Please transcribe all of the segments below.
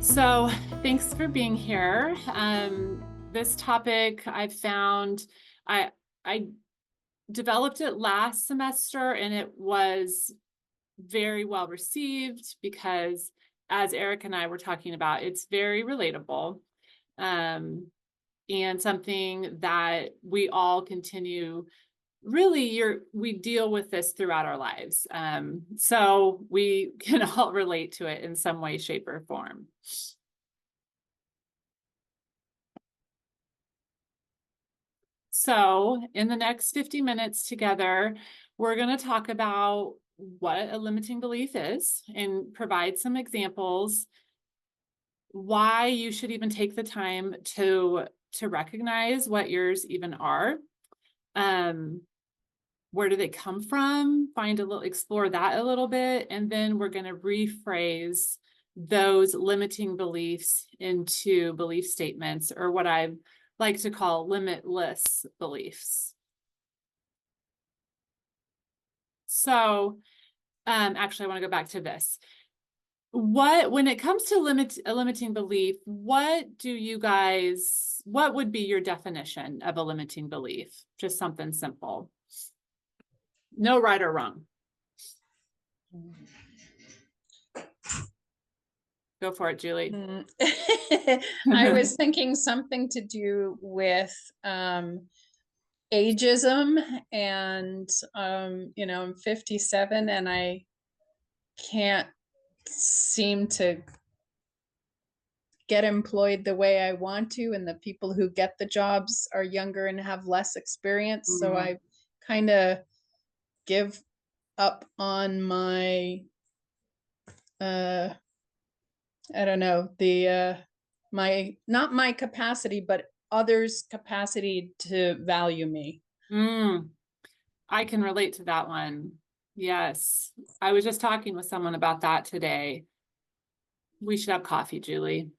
So thanks for being here. This topic I've found, I developed it last semester and it was very well received because, as Eric and I were talking about, it's very relatable, and something that we all continue. Really, we deal with this throughout our lives, so we can all relate to it in some way, shape, or form. So in the next 50 minutes together, we're going to talk about what a limiting belief is and provide some examples, why you should even take the time to recognize what yours even are. Where do they come from? Explore that a little bit, and then we're going to rephrase those limiting beliefs into belief statements, or what I like to call limitless beliefs. So, actually, I want to go back to this. When it comes to a limiting belief, what would be your definition of a limiting belief? Just something simple. No right or wrong. Go for it, Julie. I was thinking something to do with ageism, and I'm 57 and I can't seem to get employed the way I want to, and the people who get the jobs are younger and have less experience. So I kind of give up on my I don't know, not my capacity, but others' capacity to value me. I can relate to that one. Yes. I was just talking with someone about that today. We should have coffee, Julie.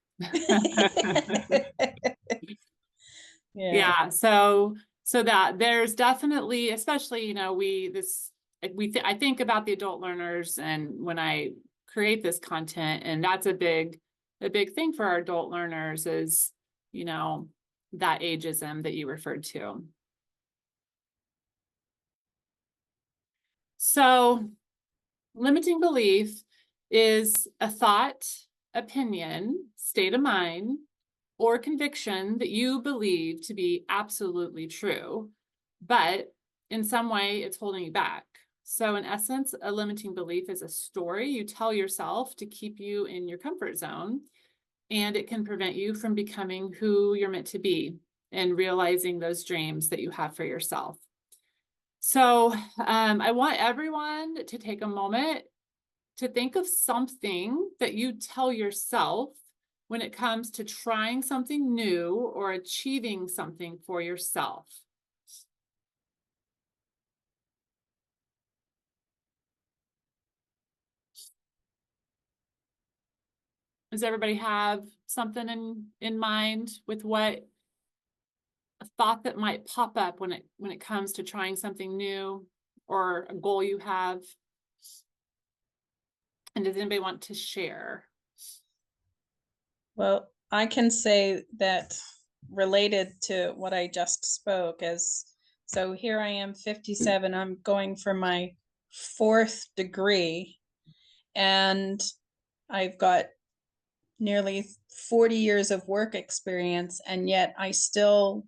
Yeah. So that there's definitely, especially, I think about the adult learners, and when I create this content, and that's a big thing for our adult learners is, that ageism that you referred to. So limiting belief is a thought, opinion, state of mind, or conviction that you believe to be absolutely true, but in some way it's holding you back. So in essence, a limiting belief is a story you tell yourself to keep you in your comfort zone, and it can prevent you from becoming who you're meant to be and realizing those dreams that you have for yourself. So I want everyone to take a moment to think of something that you tell yourself when it comes to trying something new or achieving something for yourself. Does everybody have something in mind with a thought that might pop up when it comes to trying something new or a goal you have? And does anybody want to share? Well, I can say that related to what I just spoke so here I am 57, I'm going for my 4th degree, and I've got nearly 40 years of work experience, and yet I still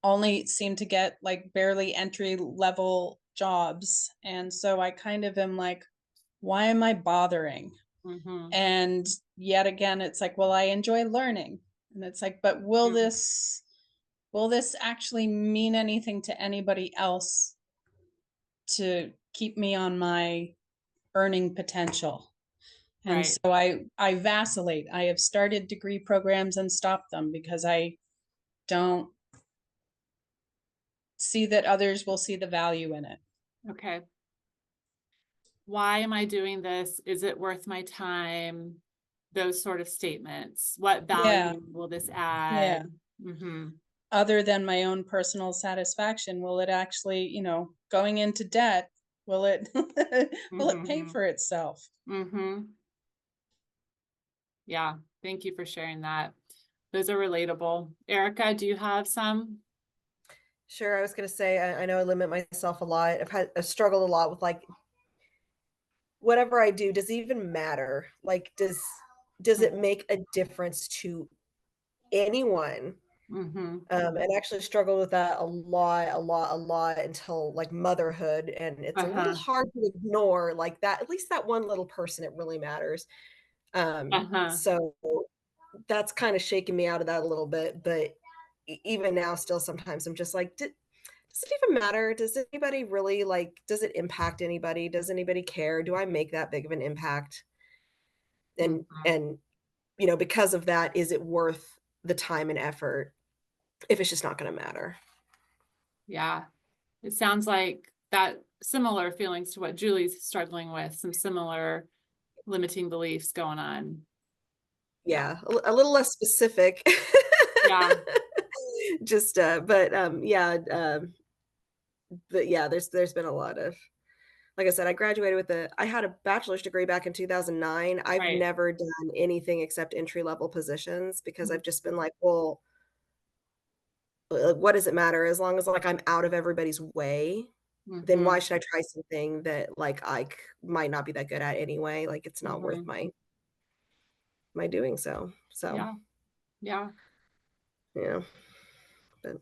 only seem to get like barely entry level jobs. And so I kind of am like, why am I bothering? And yet again, it's like, well, I enjoy learning. And it's like, but will this actually mean anything to anybody else to keep me on my earning potential? And Right. so I vacillate. I have started degree programs and stopped them because I don't see that others will see the value in it. Okay. Why am I doing this? Is it worth my time? Those sort of statements. What value will this add? Other than my own personal satisfaction, will it actually, going into debt, will it will it pay for itself? Yeah, thank you for sharing that. Those are relatable. Erica, do you have some? Sure, I was gonna say, I know I limit myself a lot. I've struggled a lot with, like, whatever I do, does it even matter? Like, does it make a difference to anyone? Mm-hmm. And actually struggled with that a lot, a lot, a lot until, like, motherhood, and it's a little Uh-huh. hard to ignore, like, that at least that one little person, it really matters. Uh-huh. So that's kinda shaking me out of that a little bit, but even now, still sometimes I'm just like, does it even matter? Does anybody really, like, does it impact anybody? Does anybody care? Do I make that big of an impact? Mm-hmm. And, because of that, is it worth the time and effort if it's just not gonna matter? Yeah. It sounds like that similar feelings to what Julie's struggling with, some similar limiting beliefs going on. Yeah. Yeah, a little less specific. Yeah. Just, yeah, but yeah, there's been a lot of, like I said, I had a bachelor's degree back in 2009. I've Right. never done anything except entry level positions because Mhm. I've just been like, well, what does it matter? As long as, like, I'm out of everybody's way, then Mhm. why should I try something that, like, might not be that good at anyway? Like, it's not worth Mhm. my doing so. So, Yeah. Yeah. yeah, but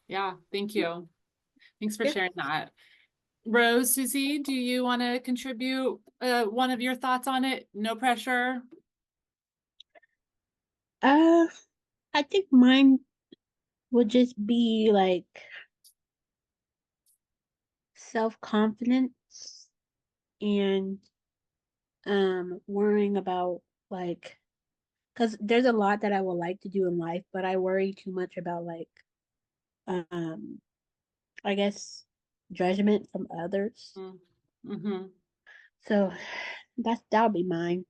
Yeah. Thank you. Thanks for yeah. sharing that. Rose, Susie, do you want to contribute one of your thoughts on it? No pressure. Uh, I think mine would just be like self-confidence and worrying about like because there's a lot that I would like to do in life, but I worry too much about like um I guess judgment from others. Mm-hmm. So that'll be mine.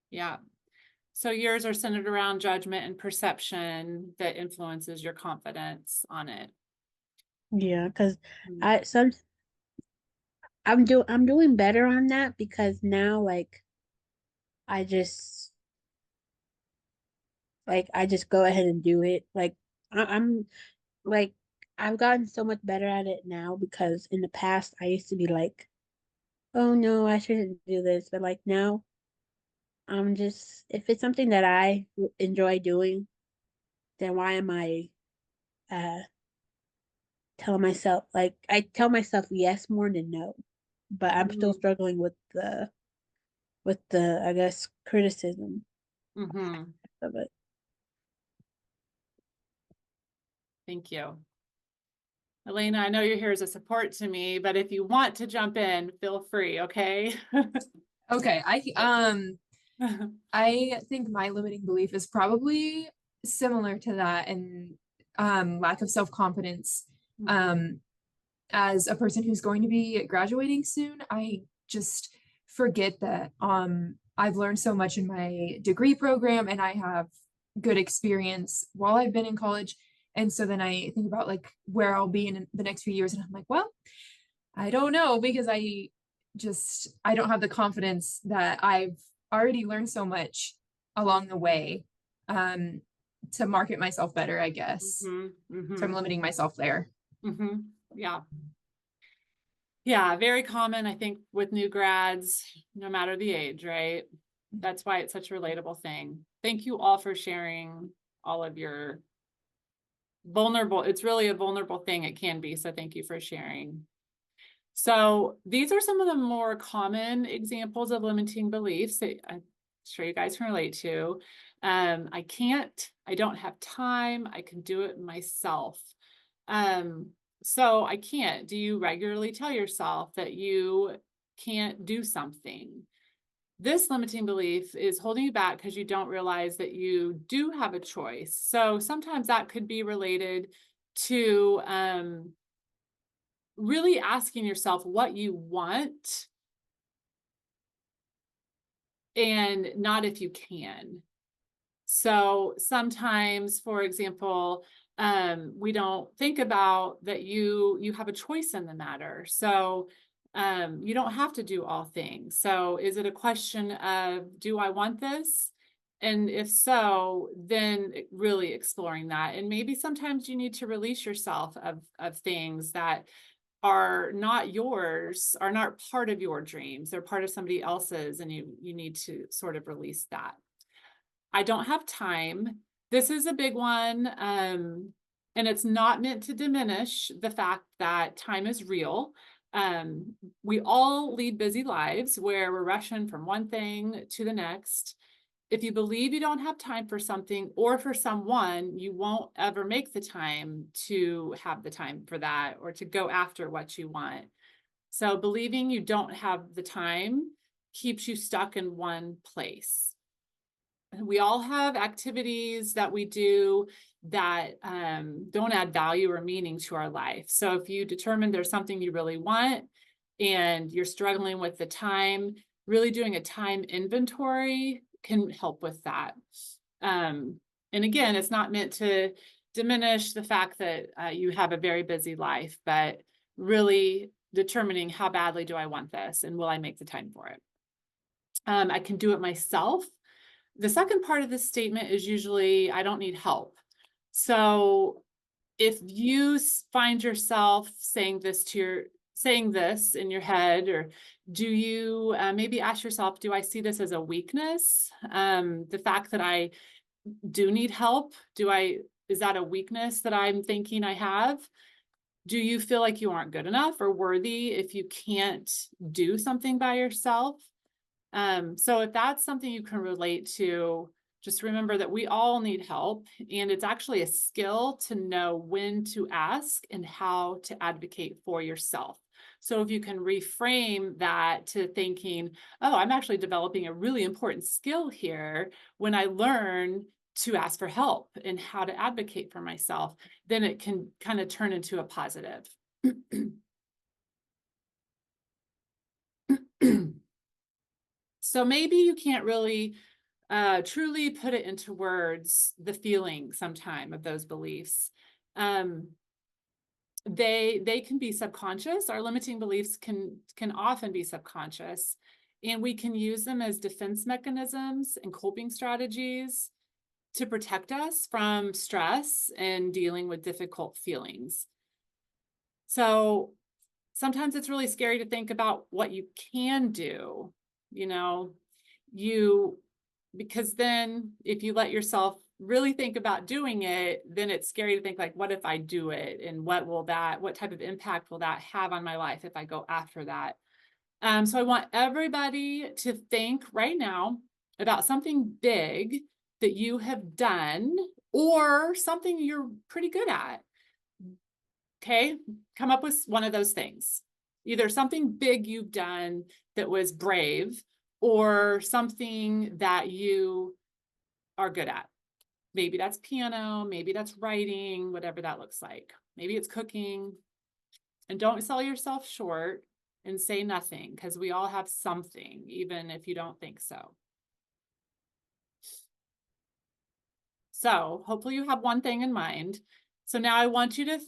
Yeah. So yours are centered around judgment and perception that influences your confidence on it. Yeah, because Mm. I some I'm doing better on that because now like I just I just go ahead and do it. I'm like I've gotten so much better at it now because in the past I used to be like, oh no, I shouldn't do this. But like now I'm just if it's something that enjoy doing, then why am I uh telling myself like I tell myself yes more than no. But I'm still struggling with the I guess criticism Mm-hmm. of it. Thank you. Elena, I know you're here as a support to me, but if you want to jump in, feel free, okay? Okay, I think my limiting belief is probably similar to that and lack of self-confidence. Um as a person who's going to be graduating soon, I just forget that I've learned so much in my degree program and I have good experience while I've been in college. And so then I think about like where I'll be in the next few years and I'm like, well, I don't know because I don't have the confidence that I've already learned so much along the way um to market myself better, I guess. Mm-hmm. So I'm Mm-hmm. limiting myself there. Mm-hmm. Yeah. Yeah, very common, I think, with new grads, no matter the age, right? That's why it's such a relatable thing. Thank you all for sharing all of your vulnerable, it's really a vulnerable thing. It can be. So thank you for sharing. So these are some of the more common examples of limiting beliefs that I'm sure you guys can relate to. I don't have time. I can do it myself. Um, so I can't. Do you regularly tell yourself that you can't do something? This limiting belief is holding you back because you don't realize that you do have a choice. So sometimes that could be related to really asking yourself what you want and not if you can. So sometimes, for example, we don't think about that you have a choice in the matter. So you don't have to do all things. So is it a question of, do I want this? And if so, then really exploring that. And maybe sometimes you need to release yourself of things that are not yours, are not part of your dreams. They're part of somebody else's, and you need to sort of release that. I don't have time. This is a big one. And it's not meant to diminish the fact that time is real. We all lead busy lives where we're rushing from one thing to the next. If you believe you don't have time for something or for someone, you won't ever make the time to have the time for that or to go after what you want. So believing you don't have the time keeps you stuck in one place. We all have activities that we do that don't add value or meaning to our life. So if you determine there's something you really want and you're struggling with the time, really doing a time inventory can help with that. And again, it's not meant to diminish the fact that you have a very busy life, but really determining how badly do I want this and will I make the time for it? I can do it myself. The second part of this statement is usually I don't need help. So if you find yourself saying this in your head, or do you maybe ask yourself, do I see this as a weakness? The fact that I do need help, is that a weakness that I'm thinking I have? Do you feel like you aren't good enough or worthy if you can't do something by yourself? So if that's something you can relate to, just remember that we all need help, and it's actually a skill to know when to ask and how to advocate for yourself. So if you can reframe that to thinking, oh, I'm actually developing a really important skill here when I learn to ask for help and how to advocate for myself, then it can kind of turn into a positive. So maybe you can't really truly put it into words, the feeling sometime of those beliefs. They can be subconscious. Our limiting beliefs can often be subconscious, and we can use them as defense mechanisms and coping strategies to protect us from stress and dealing with difficult feelings. So sometimes it's really scary to think about what you can do, because then if you let yourself really think about doing it, then it's scary to think like, what if I do it? And what type of impact will that have on my life if I go after that? So I want everybody to think right now about something big that you have done or something you're pretty good at. Okay, come up with one of those things. Either something big you've done that was brave, or something that you are good at. Maybe that's piano, maybe that's writing, whatever that looks like. Maybe it's cooking. And don't sell yourself short and say nothing, because we all have something, even if you don't think so. So hopefully you have one thing in mind. So now I want you to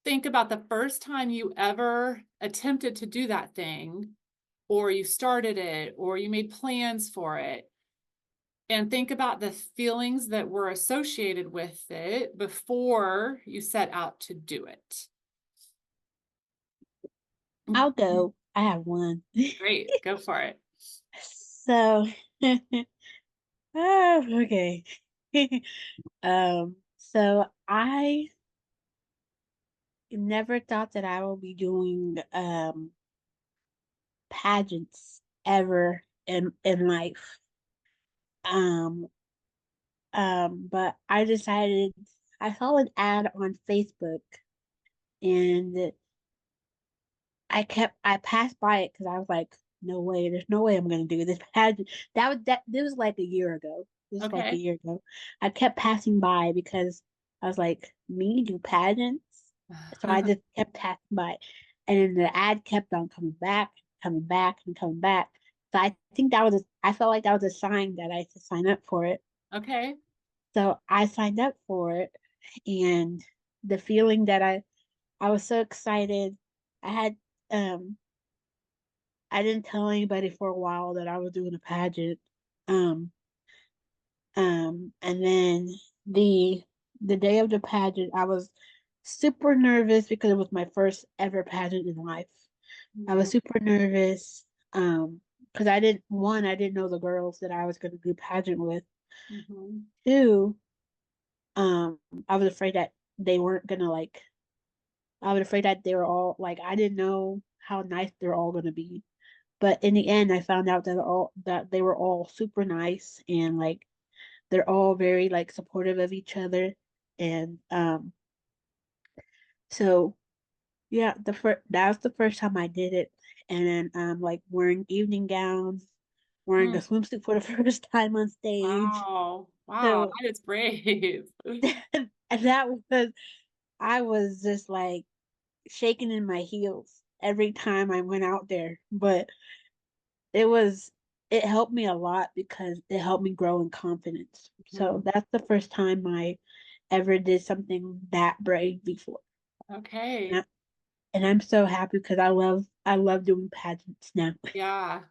think about the first time you ever attempted to do that thing, or you started it, or you made plans for it. And think about the feelings that were associated with it before you set out to do it. I'll go. I have one. Great, go for it. So, okay. So I never thought that I would be doing pageants ever in life. But I decided, I saw an ad on Facebook, and I passed by it because I was like, no way, there's no way I'm gonna do this pageant. This was like a year ago. This was like a Okay. year ago. I kept passing by because I was like, me do pageants? So I just kept passing by. And then the ad kept on coming back, and coming back. So I think I felt like that was a sign that I should sign up for it. Okay. So I signed up for it, and the feeling that I was so excited. I had I didn't tell anybody for a while that I was doing a pageant. Um And then the day of the pageant, I was super nervous because it was my first ever pageant in life. I was super nervous, because I didn't know the girls that I was going to do pageant with. Mhm. Two, I was afraid that they weren't gonna like. I was afraid that they were all like, I didn't know how nice they're all gonna be. But in the end, I found out that they were all super nice, and like they're all very like supportive of each other. And so yeah, that was the first time I did it. And then like wearing evening gowns, wearing a Mm. swimsuit for the first time on stage. Wow. Wow, So that is brave. and that was, I was just like shaking in my heels every time I went out there. But it was, it helped me a lot because it helped me grow in confidence. So Mhm. that's the first time I ever did something that brave before. Okay, And, and I'm so happy because I love doing pageants now. yeah.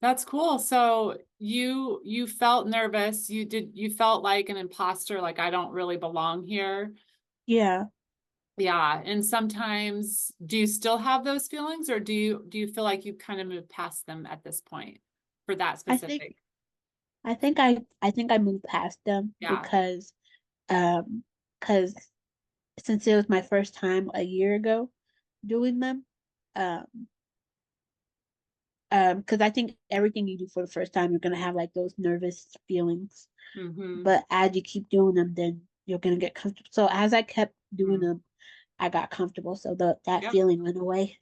That's cool. So you felt nervous. You felt like an imposter, like I don't really belong here. Yeah, Yeah. And sometimes do you still have those feelings, or do you feel like you've kind of moved past them at this point for that I think specific? I think I moved past them Yeah. um because since it was my first time a year ago doing them, um because I think everything you do for the first time, you're gonna have like those nervous feelings. Mm-hmm. But as you keep doing them, then you're gonna get comfortable. So as I kept doing them, I got comfortable. So that Yep. feeling went away.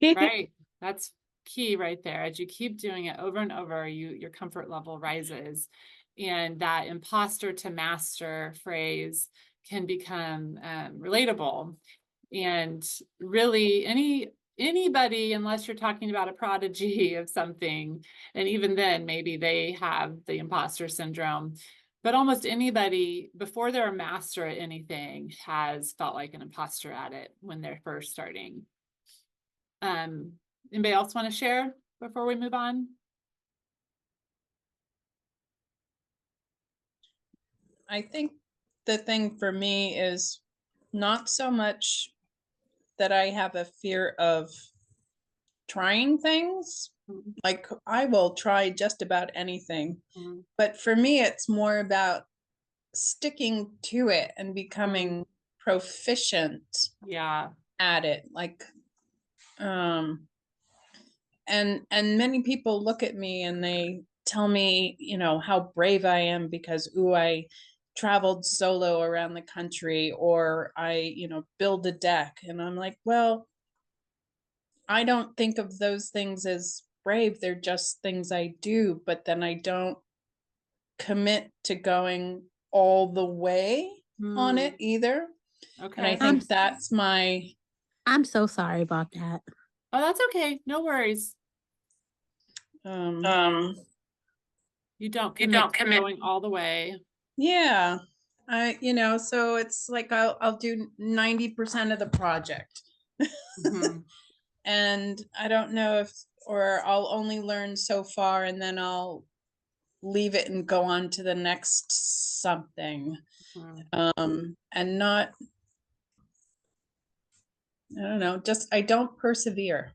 Right. That's key right there. As you keep doing it over and over, your comfort level rises. And that imposter to master phrase can become relatable. And really anybody, unless you're talking about a prodigy of something, and even then maybe they have the imposter syndrome, but almost anybody before they're a master at anything has felt like an imposter at it when they're first starting. Anybody else want to share before we move on? I think the thing for me is not so much that I have a fear of trying things. Mhm. Like I will try just about anything. Mhm. But for me, it's more about sticking to it and Mm. becoming proficient Yeah. at it. Like, and many people look at me and they tell me, you know, how brave I am because, ooh, I traveled solo around the country, or I, you know, build a deck. And I'm like, well, I don't think of those things as brave. They're just things I do, but then I don't commit to going all the way on it either. And I Okay. I'm think that's my I'm so sorry about that. Oh, that's okay. No worries. um You don't commit to going all the way. yeah. I, you know, so it's like I'll do 90% of the project. Mhm. And I don't know if, or I'll only learn so far and then I'll leave it and go on to the next something. Mhm. And not, I don't know, just I don't persevere.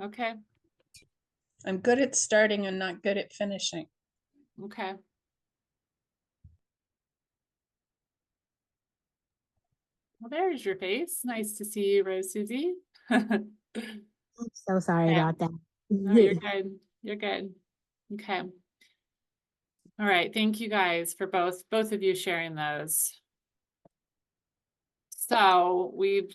Okay. I'm good at starting and not good at finishing. Okay. Well, there's your face. Nice to see you, Rose Susie. I'm so sorry Yeah. about that. No, you're good. You're good. Okay. All right. Thank you guys for both of you sharing those. So we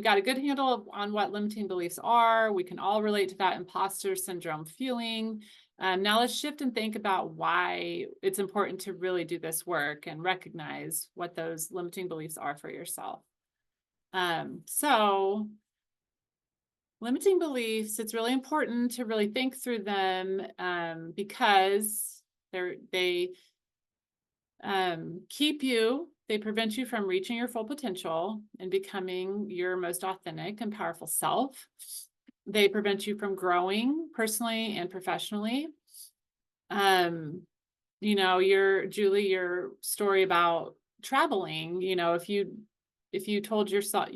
got a good handle on what limiting beliefs are. We can all relate to that imposter syndrome feeling. Now let's shift and think about why it's important to really do this work and recognize what those limiting beliefs are for yourself. So limiting beliefs, it's really important to really think through them because they they prevent you from reaching your full potential and becoming your most authentic and powerful self. They prevent you from growing personally and professionally. you know, Julie, your story about traveling, you know, if you told yourself,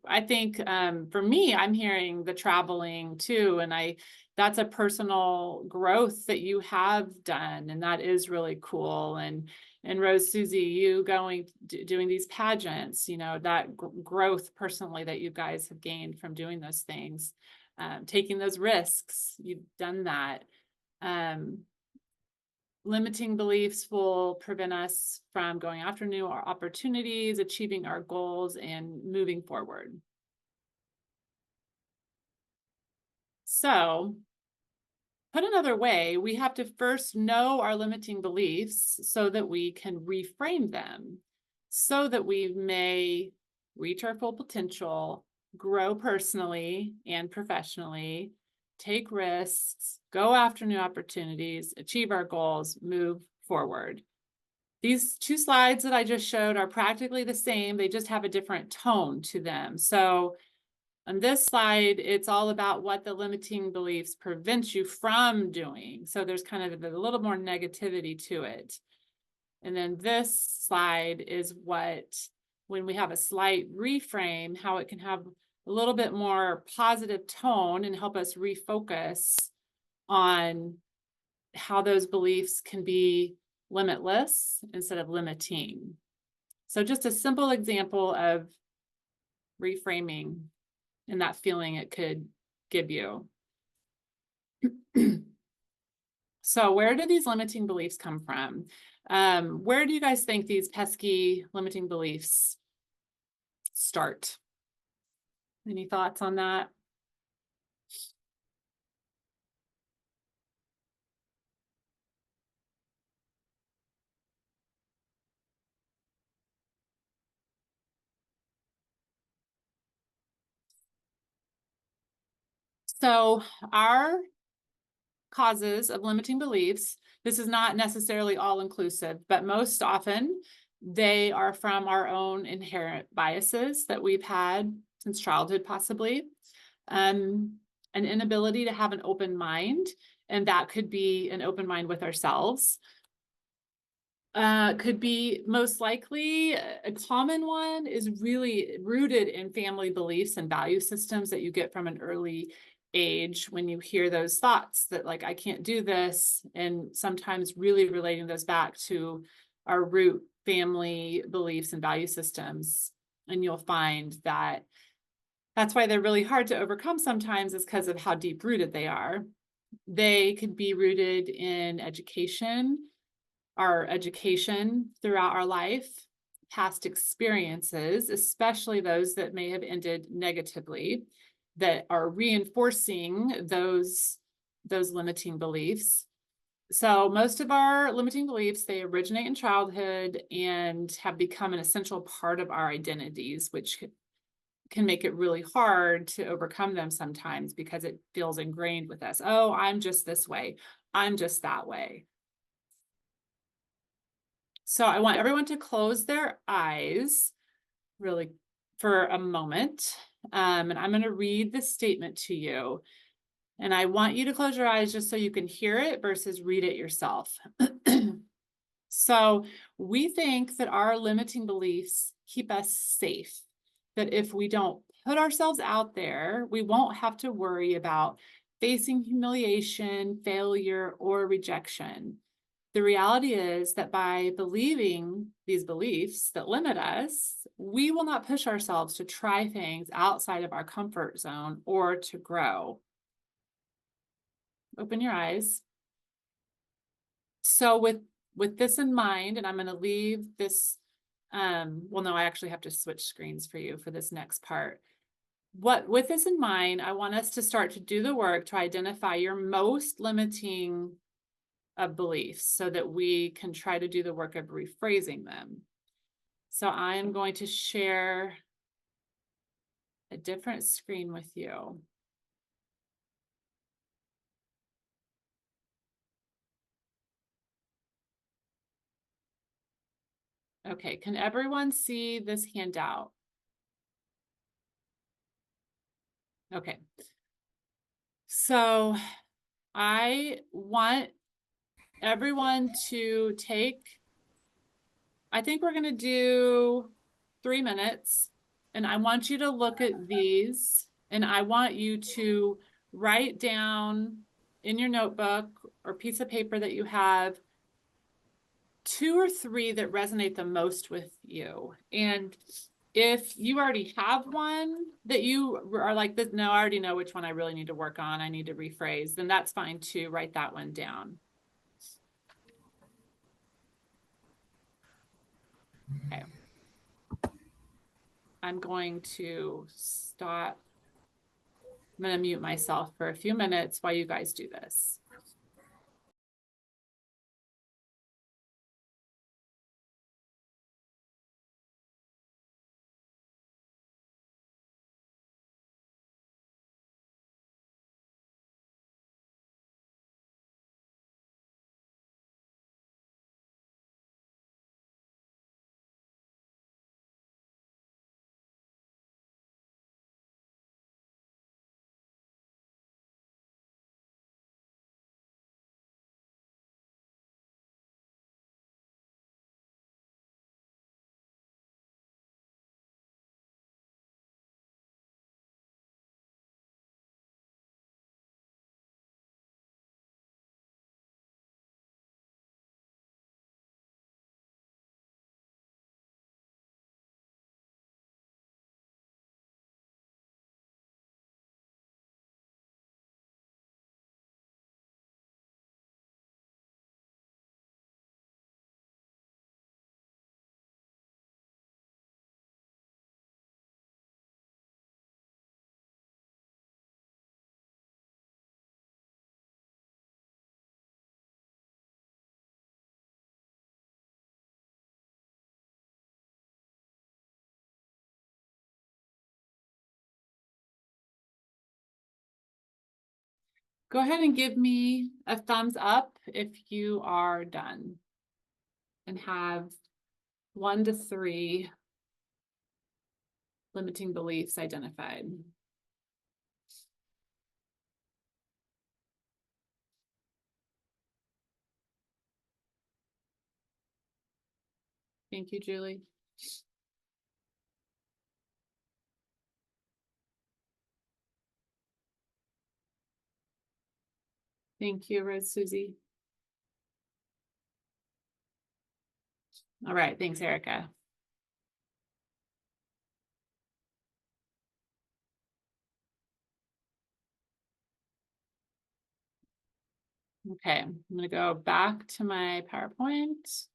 I think, for me, I'm hearing the traveling too. And that's a personal growth that you have done. And that is really cool. And Rose, Susie, you doing these pageants, you know, that growth personally that you guys have gained from doing those things, taking those risks, you've done that. Limiting beliefs will prevent us from going after new opportunities, achieving our goals, and moving forward. So, put another way, we have to first know our limiting beliefs so that we can reframe them, so that we may reach our full potential, grow personally and professionally, take risks, go after new opportunities, achieve our goals, move forward. These two slides that I just showed are practically the same. They just have a different tone to them. So on this slide, it's all about what the limiting beliefs prevent you from doing. So there's kind of a little more negativity to it. And then this slide is when we have a slight reframe, how it can have a little bit more positive tone and help us refocus on how those beliefs can be limitless instead of limiting. So just a simple example of reframing and that feeling it could give you. So where do these limiting beliefs come from? Where do you guys think these pesky limiting beliefs start? Any thoughts on that? So our causes of limiting beliefs, this is not necessarily all inclusive, but most often they are from our own inherent biases that we've had since childhood, possibly. An inability to have an open mind, and that could be an open mind with ourselves. Could be most likely a common one is really rooted in family beliefs and value systems that you get from an early age when you hear those thoughts that like, I can't do this. And sometimes really relating those back to our root family beliefs and value systems. And you'll find that that's why they're really hard to overcome sometimes, is because of how deep rooted they are. They could be rooted in education, our education throughout our life, past experiences, especially those that may have ended negatively, that are reinforcing those limiting beliefs. So most of our limiting beliefs, they originate in childhood and have become an essential part of our identities, which can make it really hard to overcome them sometimes because it feels ingrained with us. Oh, I'm just this way. I'm just that way. So I want everyone to close their eyes really for a moment. And I'm going to read the statement to you. And I want you to close your eyes just so you can hear it versus read it yourself. So we think that our limiting beliefs keep us safe, that if we don't put ourselves out there, we won't have to worry about facing humiliation, failure, or rejection. The reality is that by believing these beliefs that limit us, we will not push ourselves to try things outside of our comfort zone or to grow. Open your eyes. So with this in mind, and I'm going to leave this, well, no, I actually have to switch screens for you for this next part. With this in mind, I want us to start to do the work to identify your most limiting of beliefs so that we can try to do the work of rephrasing them. So I am going to share a different screen with you. Okay, can everyone see this handout? Okay. So I want everyone to take, I think we're gonna do 3 minutes. And I want you to look at these and I want you to write down in your notebook or piece of paper that you have 2 or 3 that resonate the most with you. And if you already have one that you are like, this, no, I already know which one I really need to work on, I need to rephrase, then that's fine too. Write that one down. Okay. I'm going to stop. I'm going to mute myself for a few minutes while you guys do this. Go ahead and give me a thumbs up if you are done and have 1 to 3 limiting beliefs identified. Thank you, Julie. Thank you, Rose Susie. All right, thanks, Erica. Okay, I'm gonna go back to my PowerPoint.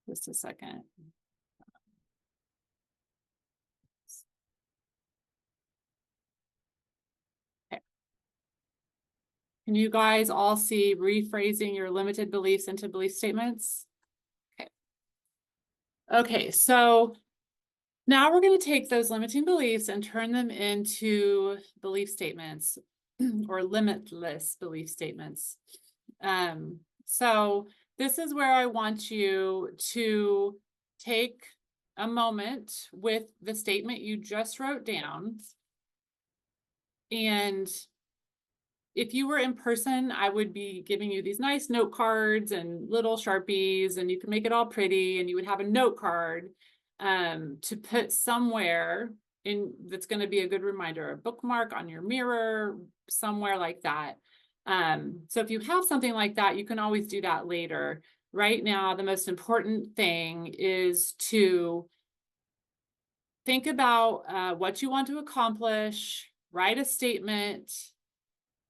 Just a second. Okay. Can you guys all see rephrasing your limited beliefs into belief statements? Okay. Okay, so now we're going to take those limiting beliefs and turn them into belief statements or limitless belief statements. So this is where I want you to take a moment with the statement you just wrote down. And if you were in person, I would be giving you these nice note cards and little Sharpies, and you can make it all pretty, and you would have a note card to put somewhere in that's going to be a good reminder, a bookmark on your mirror, somewhere like that. So if you have something like that, you can always do that later. Right now, the most important thing is to think about what you want to accomplish, write a statement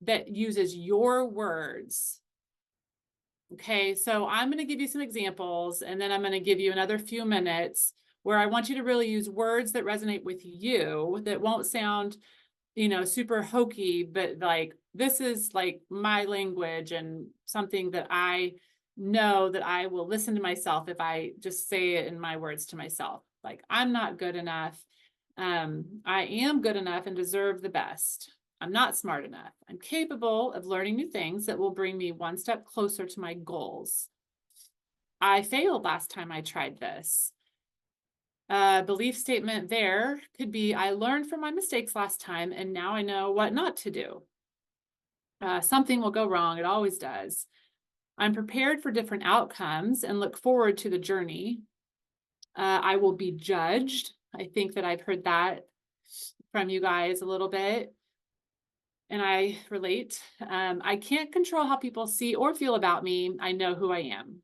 that uses your words. Okay, so I'm going to give you some examples, and then I'm going to give you another few minutes where I want you to really use words that resonate with you, that won't sound, you know, super hokey, but like, this is like my language and something that I know that I will listen to myself if I just say it in my words to myself. Like, I'm not good enough. I am good enough and deserve the best. I'm not smart enough. I'm capable of learning new things that will bring me one step closer to my goals. I failed last time I tried this. Belief statement there could be, I learned from my mistakes last time and now I know what not to do. Something will go wrong. It always does. I'm prepared for different outcomes and look forward to the journey. I will be judged. I think that I've heard that from you guys a little bit, and I relate. I can't control how people see or feel about me. I know who I am.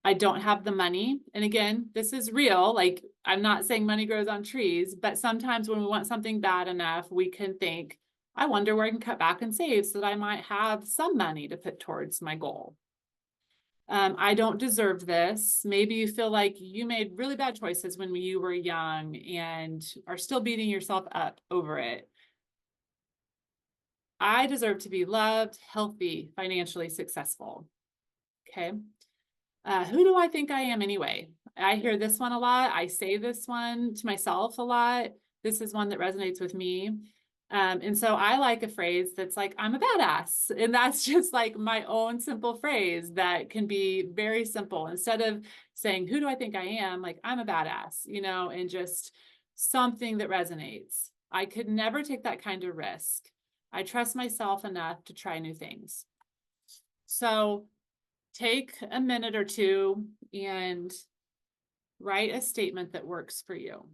I don't have the money. And again, this is real. Like, I'm not saying money grows on trees, but sometimes when we want something bad enough, we can think, I wonder where I can cut back and save so that I might have some money to put towards my goal. I don't deserve this. Maybe you feel like you made really bad choices when you were young and are still beating yourself up over it. I deserve to be loved, healthy, financially successful. Okay. Who do I think I am anyway? I hear this one a lot. I say this one to myself a lot. This is one that resonates with me. And so I like a phrase that's like, I'm a badass. And that's just like my own simple phrase that can be very simple. Instead of saying, who do I think I am? Like, I'm a badass, you know, and just something that resonates. I could never take that kind of risk. I trust myself enough to try new things. So take a minute or two and write a statement that works for you.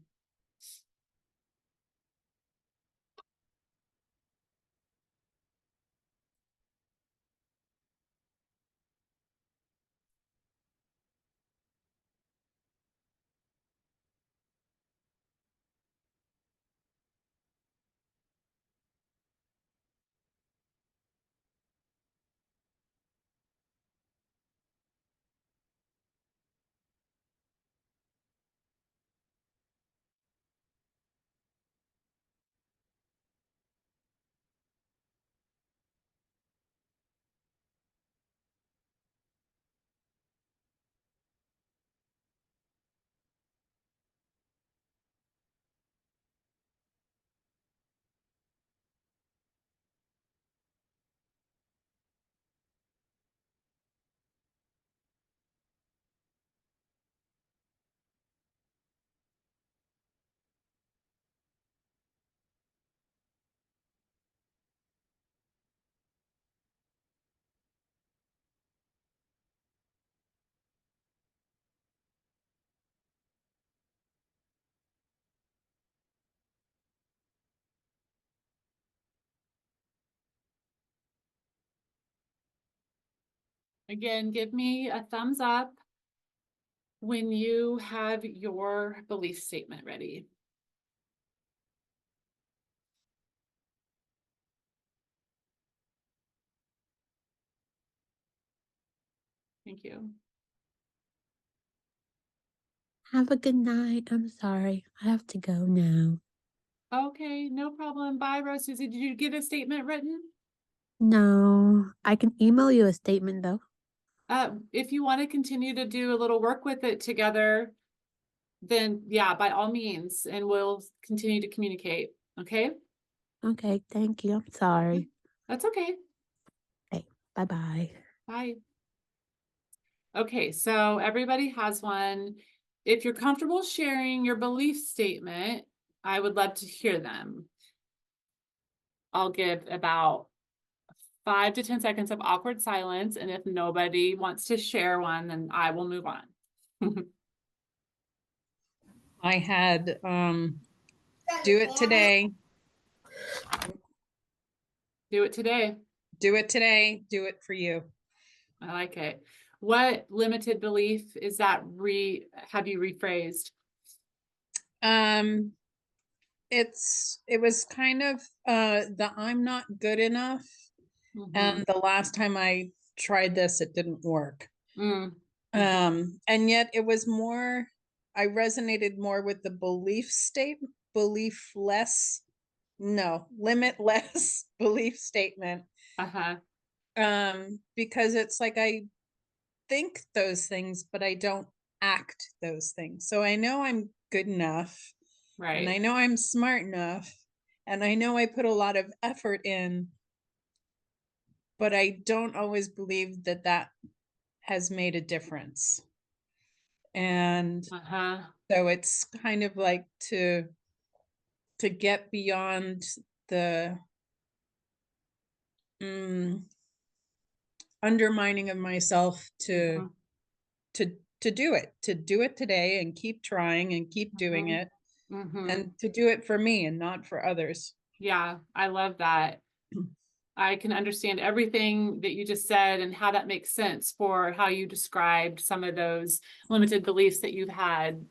Again, give me a thumbs up when you have your belief statement ready. Thank you. Have a good night. I'm sorry. I have to go now. Okay, no problem. Bye, Rose Susie. Did you get a statement written? No, I can email you a statement though. If you want to continue to do a little work with it together, then yeah, by all means, and we'll continue to communicate. Okay? Okay, thank you. I'm sorry. That's okay. Okay, bye-bye. Bye. Okay, so everybody has one. If you're comfortable sharing your belief statement, I would love to hear them. I'll give about 5 to 10 seconds of awkward silence, and if nobody wants to share one, then I will move on. I had do it today, Do it today. do it today, do it for you. I like it. What limited belief is that have you rephrased? It was kind of the I'm not good enough. Mhm. And the last time I tried this, it didn't work. Mm. And yet it was more, I resonated more with the limitless belief statement. Uh-huh. Because it's like think those things, but I don't act those things. So I know I'm good enough, and I Right. know I'm smart enough, and I know I put a lot of effort in, but I don't always believe that that has made a difference. And Uh-huh. so it's kind of like to get beyond the undermining of myself Mhm. to do it today and keep trying and keep doing Mhm. it, Mhm. and to do it for me and not for others. Yeah, I love that. I can understand everything that you just said and how that makes sense for how you described some of those limited beliefs that you've had,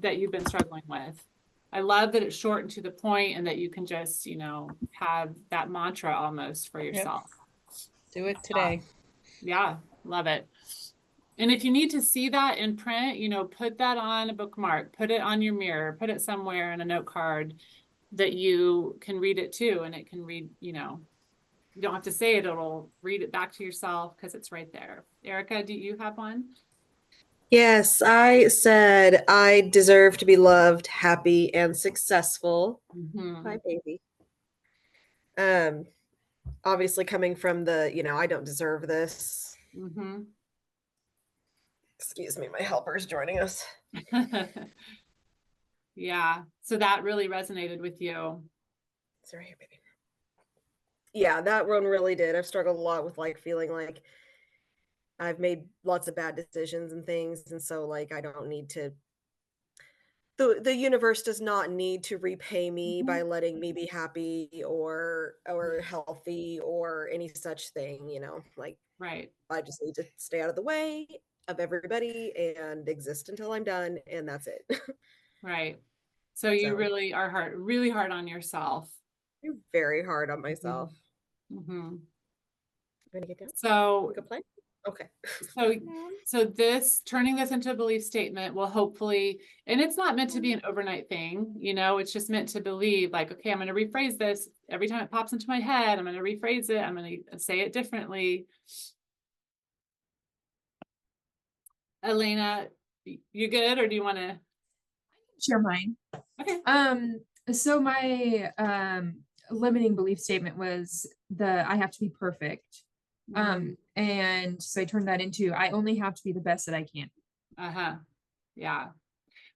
that you've been struggling with. I love that it's short and to the point and that you can just, have that mantra almost for Yep, yourself. do it today. Yeah, love it. And if you need to see that in print, put that on a bookmark, put it on your mirror, put it somewhere in a note card that you can read it to, and it can read, you don't have to say it, it'll read it back to yourself because it's right there. Erica, do you have one? Yes, I said I deserve to be loved, happy, and successful. Mm-hmm. Hi, baby. Um, Obviously coming from the, I don't deserve this. Mm-hmm. Excuse me, my helper's joining us. Yeah. So that really resonated with you. It's right here, baby. Yeah, that one really did. I've struggled a lot with like feeling like I've made lots of bad decisions and things, and so like I don't need to, the universe does not need to repay me by letting me be happy or healthy or any such thing, like Right. I just need to stay out of the way of everybody and exist until I'm done, and that's it. Right. So you So really are really hard on yourself. I'm very hard on myself. Mm-hmm. I'm gonna get down. So, We go play. Okay. so, so this, turning this into a belief statement will hopefully, and it's not meant to be an overnight thing, it's just meant to believe like, okay, I'm going to rephrase this every time it pops into my head. I'm going to rephrase it. I'm going to say it differently. Elena, you good? Or do you want to? Share mine. Okay. So my limiting belief statement was I have to be perfect. And so I turned that into I only have to be the best that I can. Uh-huh. Yeah.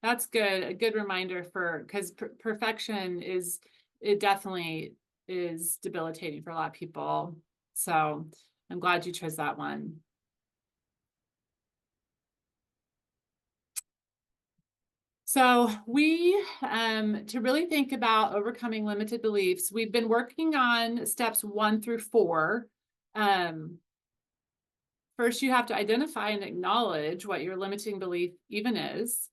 That's good. A good reminder because perfection it definitely is debilitating for a lot of people. So I'm glad you chose that one. So we, to really think about overcoming limited beliefs, we've been working on steps 1 through 4. First, you have to identify and acknowledge what your limiting belief even is.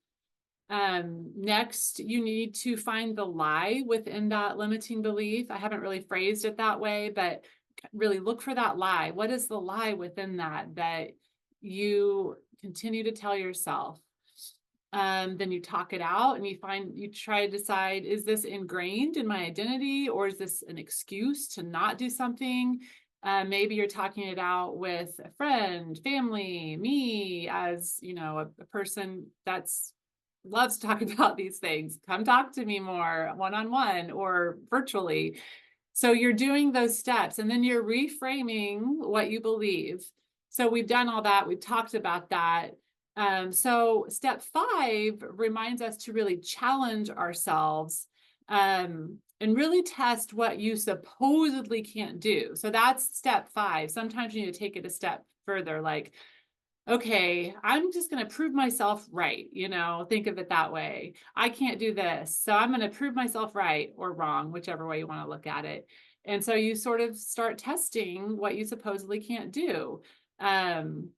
Next, you need to find the lie within that limiting belief. I haven't really phrased it that way, but really look for that lie. What is the lie within that you continue to tell yourself? Then you talk it out and you try to decide, is this ingrained in my identity or is this an excuse to not do something? Maybe you're talking it out with a friend, family, me, as a person that's loves to talk about these things. Come talk to me more one-on-one or virtually. So you're doing those steps and then you're reframing what you believe. So we've done all that. We've talked about that. So step 5 reminds us to really challenge ourselves and really test what you supposedly can't do. So that's step 5. Sometimes you need to take it a step further, like, okay, I'm just going to prove myself right. Think of it that way. I can't do this. So I'm going to prove myself right or wrong, whichever way you want to look at it. And so you sort of start testing what you supposedly can't do. And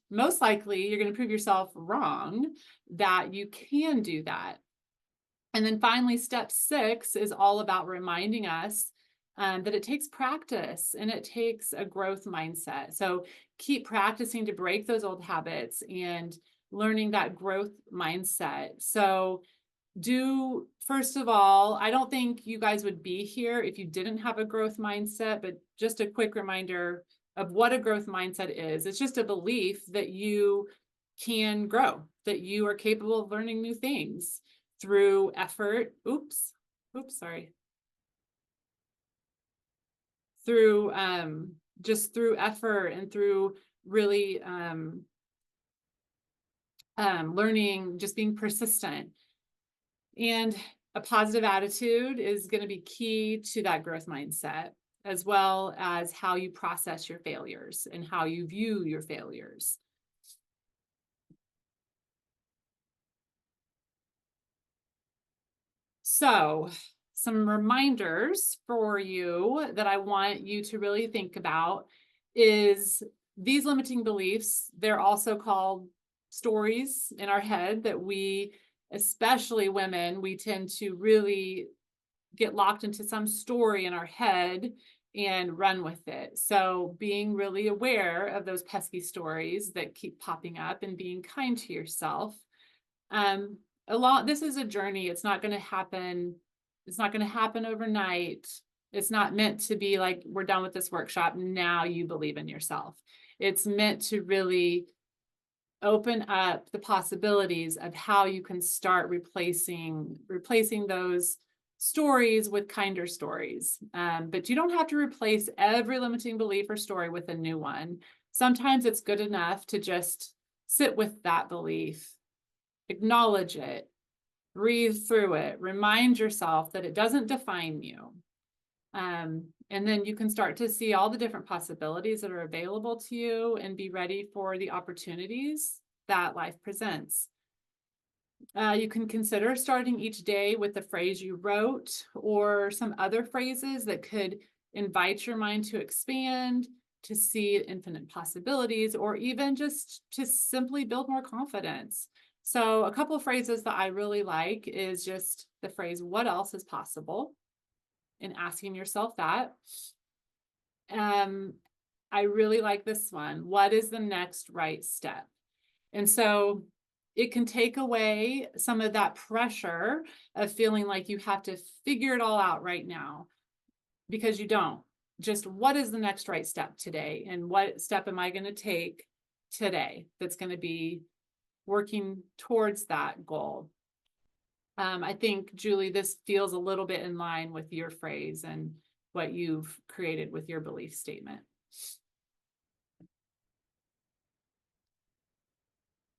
most likely you're going to prove yourself wrong that you can do that. And then finally, step 6 is all about reminding us that it takes practice and it takes a growth mindset. So keep practicing to break those old habits and learning that growth mindset. So first of all, I don't think you guys would be here if you didn't have a growth mindset, but just a quick reminder, of what a growth mindset is. It's just a belief that you can grow, that you are capable of learning new things through effort. Sorry. Through just through effort and through really learning, just being persistent. And a positive attitude is going to be key to that growth mindset, as well as how you process your failures and how you view your failures. So, some reminders for you that I want you to really think about is these limiting beliefs. They're also called stories in our head that we, especially women, we tend to really get locked into some story in our head and run with it. So being really aware of those pesky stories that keep popping up and being kind to yourself. This is a journey. It's not going to happen. It's not going to happen overnight. It's not meant to be like, we're done with this workshop, now you believe in yourself. It's meant to really open up the possibilities of how you can start replacing those stories with kinder stories. But you don't have to replace every limiting belief or story with a new one. Sometimes it's good enough to just sit with that belief, acknowledge it, breathe through it, remind yourself that it doesn't define you. And then you can start to see all the different possibilities that are available to you and be ready for the opportunities that life presents. You can consider starting each day with a phrase you wrote or some other phrases that could invite your mind to expand, to see infinite possibilities, or even just to simply build more confidence. So a couple of phrases that I really like is just the phrase, what else is possible? And asking yourself that. I really like this one. What is the next right step? And so it can take away some of that pressure of feeling like you have to figure it all out right now, because you don't. Just what is the next right step today? And what step am I going to take today that's going to be working towards that goal? I think, Julie, this feels a little bit in line with your phrase and what you've created with your belief statement.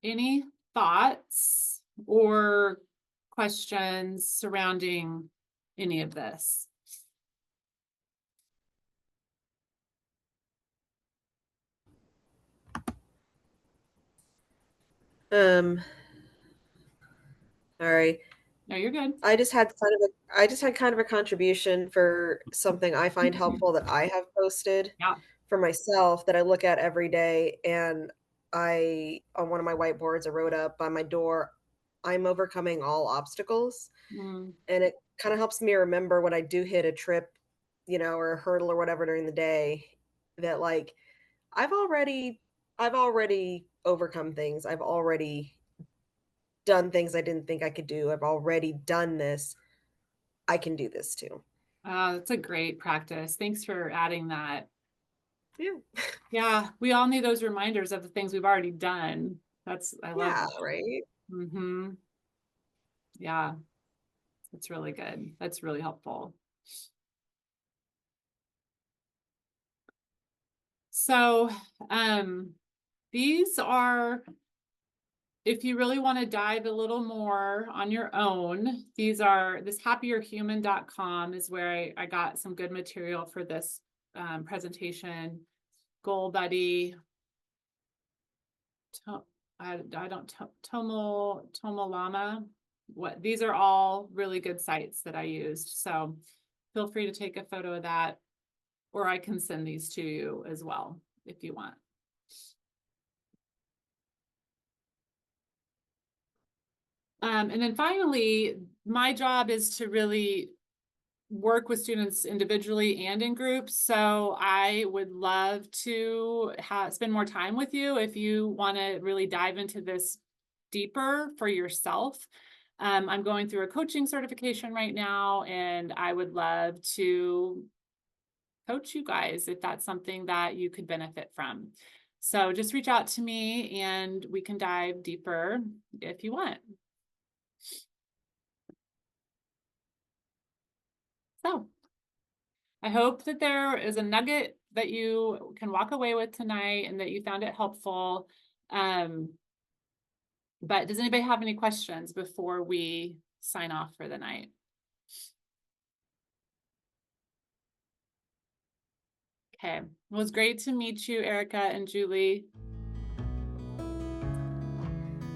Any thoughts or questions surrounding any of this? Sorry. No, you're good. I just had kind of a contribution for something I find helpful that I have posted Yeah. for myself that I look at every day. And on one of my whiteboards, I wrote up by my door, I'm overcoming all obstacles. Mm. And it kind of helps me remember when I do hit a trip, or a hurdle or whatever during the day, that like I've already overcome things. I've already done things I didn't think I could do. I've already done this. I can do this too. That's a great practice. Thanks for adding that. Yeah. Yeah, we all need those reminders of the things we've already done. I love Yeah, that. right. Mm-hmm. Yeah, that's really good. That's really helpful. So, these are, if you really want to dive a little more on your own, this happierhuman.com is where I got some good material for this presentation. Goal Buddy, Tomolama. These are all really good sites that I used. So feel free to take a photo of that, or I can send these to you as well if you want. And then finally, my job is to really work with students individually and in groups. So I would love to spend more time with you if you want to really dive into this deeper for yourself. I'm going through a coaching certification right now, and I would love to coach you guys if that's something that you could benefit from. So just reach out to me and we can dive deeper if you want. So I hope that there is a nugget that you can walk away with tonight and that you found it helpful. But does anybody have any questions before we sign off for the night? Okay, well, it was great to meet you, Erica and Julie.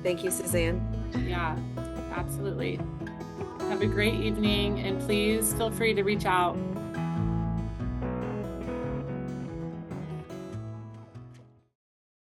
Thank you, Suzanne. Yeah, absolutely. Have a great evening, and please feel free to reach out